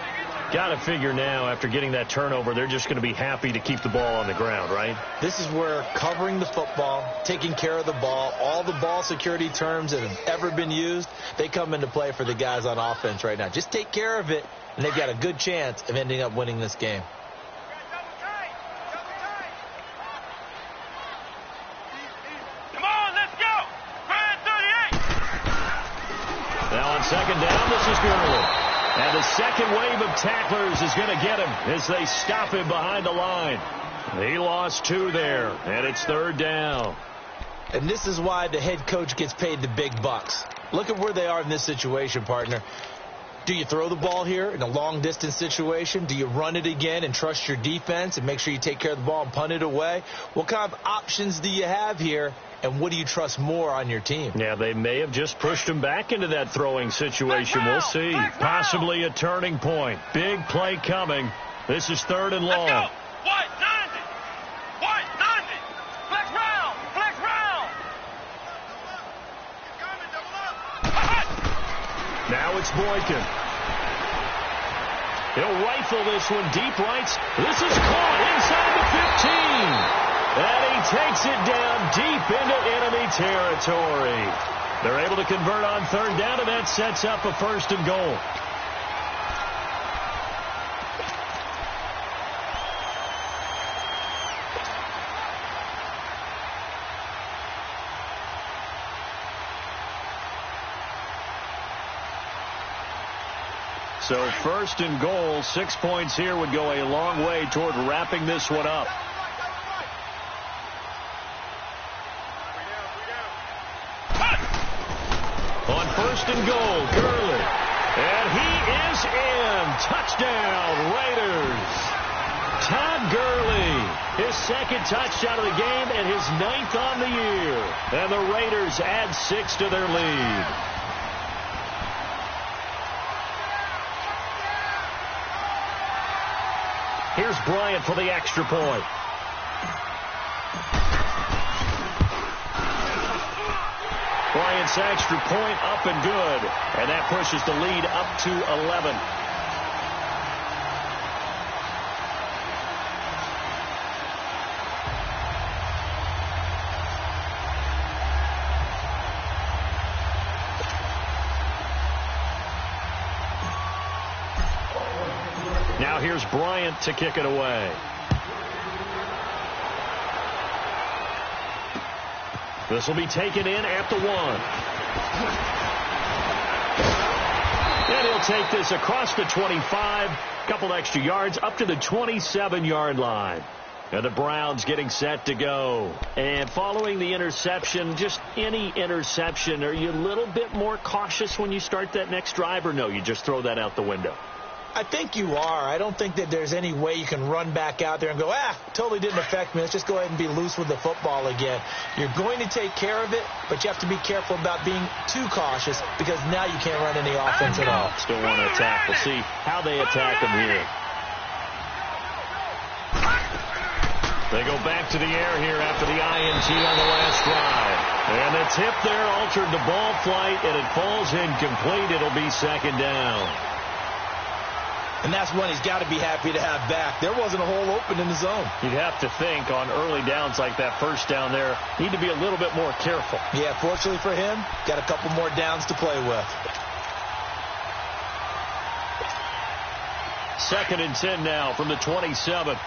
Got to figure now, after getting that turnover, they're just going to be happy to keep the ball on the ground, right? This is where covering the football, taking care of the ball, all the ball security terms that have ever been used, they come into play for the guys on offense right now. Just take care of it, and they've got a good chance of ending up winning this game. Second down, this is Gurley. And the second wave of tacklers is going to get him as they stop him behind the line. He lost 2 there, and it's third down. And this is why the head coach gets paid the big bucks. Look at where they are in this situation, partner. Do you throw the ball here in a long-distance situation? Do you run it again and trust your defense and make sure you take care of the ball and punt it away? What kind of options do you have here, and what do you trust more on your team? Yeah, they may have just pushed him back into that throwing situation. We'll see. Possibly a turning point. Big play coming. This is 3rd and long. Let's go. White 90. White 90. Flex round. Flex round. Now it's Boykin. He'll rifle this one deep rights. This is caught inside the 15. And he takes it down deep into enemy territory. They're able to convert on 3rd down, and that sets up a 1st and goal. So 1st and goal, 6 points here would go a long way toward wrapping this one up. On 1st and goal, Gurley. And he is in. Touchdown, Raiders. Todd Gurley, his 2nd touchdown of the game and his 9th on the year. And the Raiders add 6 to their lead. Here's Bryant for the extra point. Bryant's extra point up and good. And that pushes the lead up to 11. Now here's Bryant to kick it away. This will be taken in at the 1. And he'll take this across the 25. Couple extra yards up to the 27-yard line. And the Browns getting set to go. And following the interception, just any interception, are you a little bit more cautious when you start that next drive, or no, you just throw that out the window? I think you are. I don't think that there's any way you can run back out there and go, totally didn't affect me. Let's just go ahead and be loose with the football again. You're going to take care of it, but you have to be careful about being too cautious because now you can't run any offense at all. Still want to attack. We'll see how they attack them here. They go back to the air here after the INT on the last drive. And the tip there altered the ball flight, and it falls incomplete. It'll be 2nd down. And that's one he's got to be happy to have back. There wasn't a hole open in the zone. You'd have to think on early downs like that 1st down there, need to be a little bit more careful. Yeah, fortunately for him, got a couple more downs to play with. 2nd and 10 now from the 27.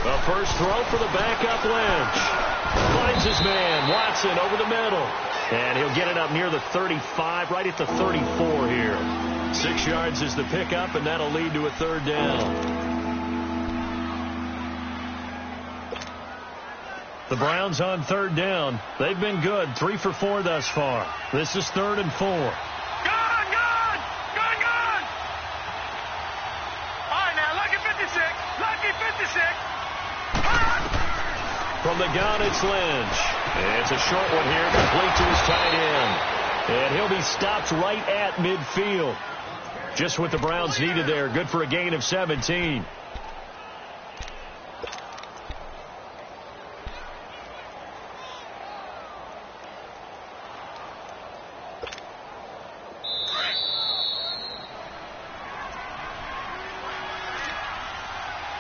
The first throw for the backup Lynch. Finds his man, Watson, over the middle. And he'll get it up near the 35, right at the 34 here. 6 yards is the pickup, and that'll lead to a 3rd down. The Browns on 3rd down. They've been good, 3 for 4 thus far. This is 3rd and 4. From the gun, it's Lynch. It's a short one here, complete to his tight end. And he'll be stopped right at midfield. Just what the Browns needed there. Good for a gain of 17.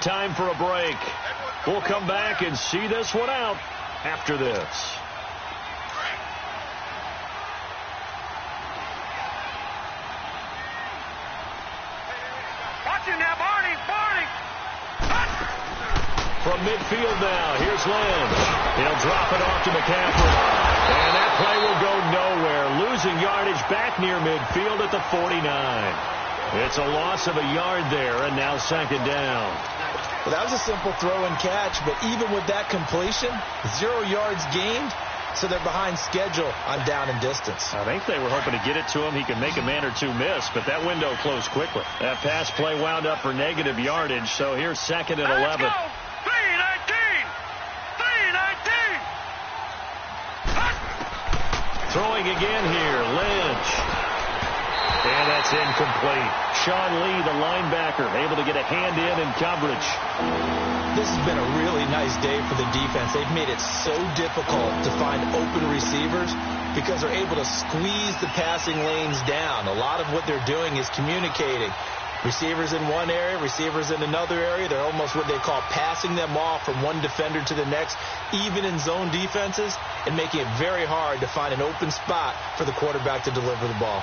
Time for a break. We'll come back and see this one out after this. Watch it now, Barney. From midfield now, here's Lynch. He'll drop it off to McCaffrey. And that play will go nowhere. Losing yardage back near midfield at the 49. It's a loss of a yard there, and now second down. Well, that was a simple throw and catch, but even with that completion, 0 yards gained, so they're behind schedule on down and distance. I think they were hoping to get it to him. He could make a man or two miss, but that window closed quickly. That pass play wound up for negative yardage, so here's second and 11. Let's go. 319. 319. Throwing again here, Lynch. And that's incomplete. Sean Lee, the linebacker, able to get a hand in coverage. This has been a really nice day for the defense. They've made it so difficult to find open receivers because they're able to squeeze the passing lanes down. A lot of what they're doing is communicating. Receivers in one area, receivers in another area. They're almost what they call passing them off from one defender to the next, even in zone defenses, and making it very hard to find an open spot for the quarterback to deliver the ball.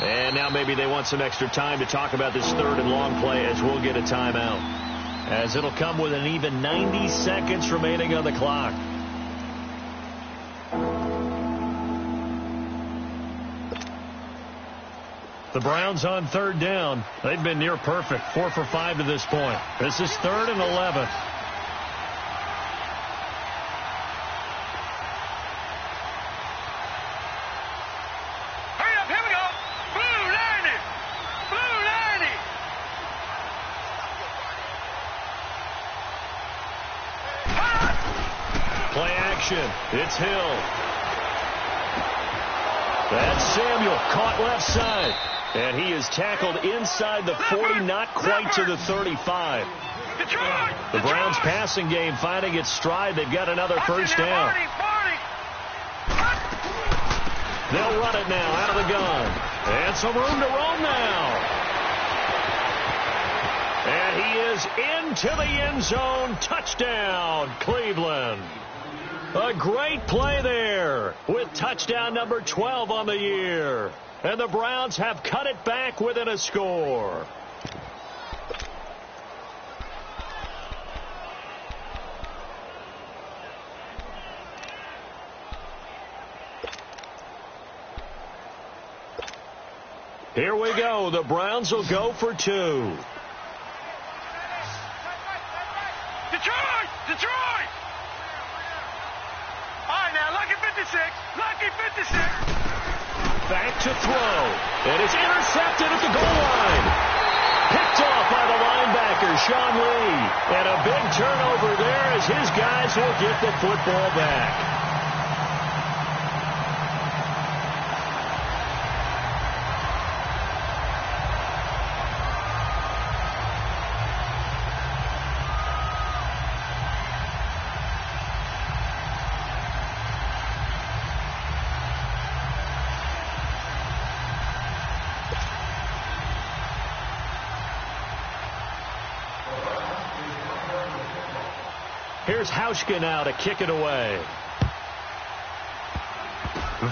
And now maybe they want some extra time to talk about this third and long play as we'll get a timeout. As it'll come with an even 90 seconds remaining on the clock. The Browns on third down. They've been near perfect. 4 for 5 to this point. This is third and 11. It's Hill. That's Samuel, caught left side. And he is tackled inside the 40, not quite to the 35. The Browns passing game finding its stride. They've got another first down. They'll run it now out of the gun. And some room to roam now. And he is into the end zone. Touchdown, Cleveland. A great play there with touchdown number 12 on the year. And the Browns have cut it back within a score. Here we go. The Browns will go for 2. Detroit! Detroit! All right, now, lucky 56. Lucky 56. Back to throw. And it's intercepted at the goal line. Picked off by the linebacker, Sean Lee. And a big turnover there as his guys will get the football back. Here's Hauschka now to kick it away.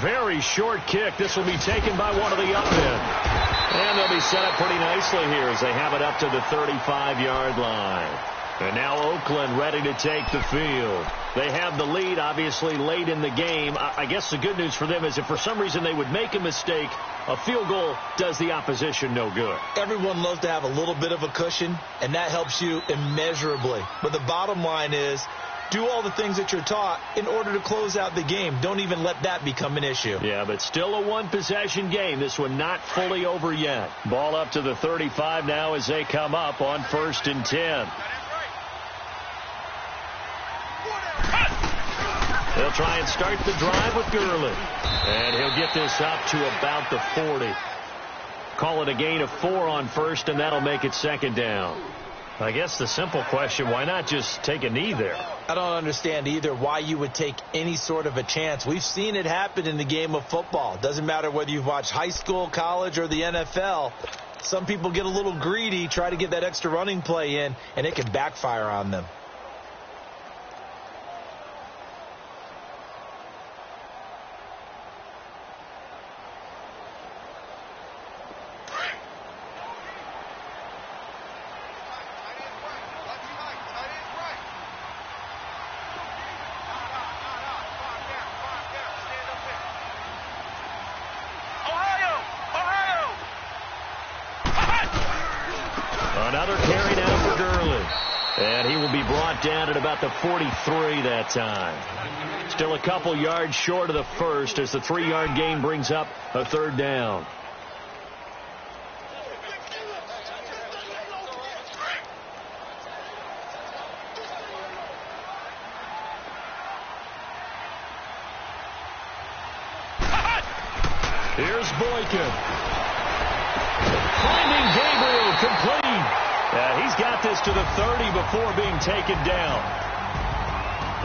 Very short kick. This will be taken by one of the up men. And they'll be set up pretty nicely here as they have it up to the 35-yard line. And now Oakland ready to take the field. They have the lead, obviously, late in the game. I guess the good news for them is if for some reason they would make a mistake, a field goal does the opposition no good. Everyone loves to have a little bit of a cushion, and that helps you immeasurably. But the bottom line is, do all the things that you're taught in order to close out the game. Don't even let that become an issue. Yeah, but still a one-possession game. This one not fully over yet. Ball up to the 35 now as they come up on 1st and 10. They'll try and start the drive with Gurley. And he'll get this up to about the 40. Call it a gain of 4 on 1st, and that'll make it 2nd down. I guess the simple question, why not just take a knee there? I don't understand either why you would take any sort of a chance. We've seen it happen in the game of football. Doesn't matter whether you've watched high school, college, or the NFL. Some people get a little greedy, try to get that extra running play in, and it can backfire on them. Another carry now for Gurley. And he will be brought down at about the 43 that time. Still a couple yards short of the first as the 3-yard gain brings up a third down. Here's Boykin. Finding Gabriel complete. He's got this to the 30 before being taken down.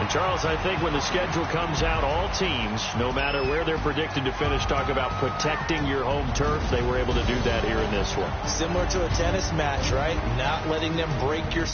And, Charles, I think when the schedule comes out, all teams, no matter where they're predicted to finish, talk about protecting your home turf. They were able to do that here in this one. Similar to a tennis match, right? Not letting them break your...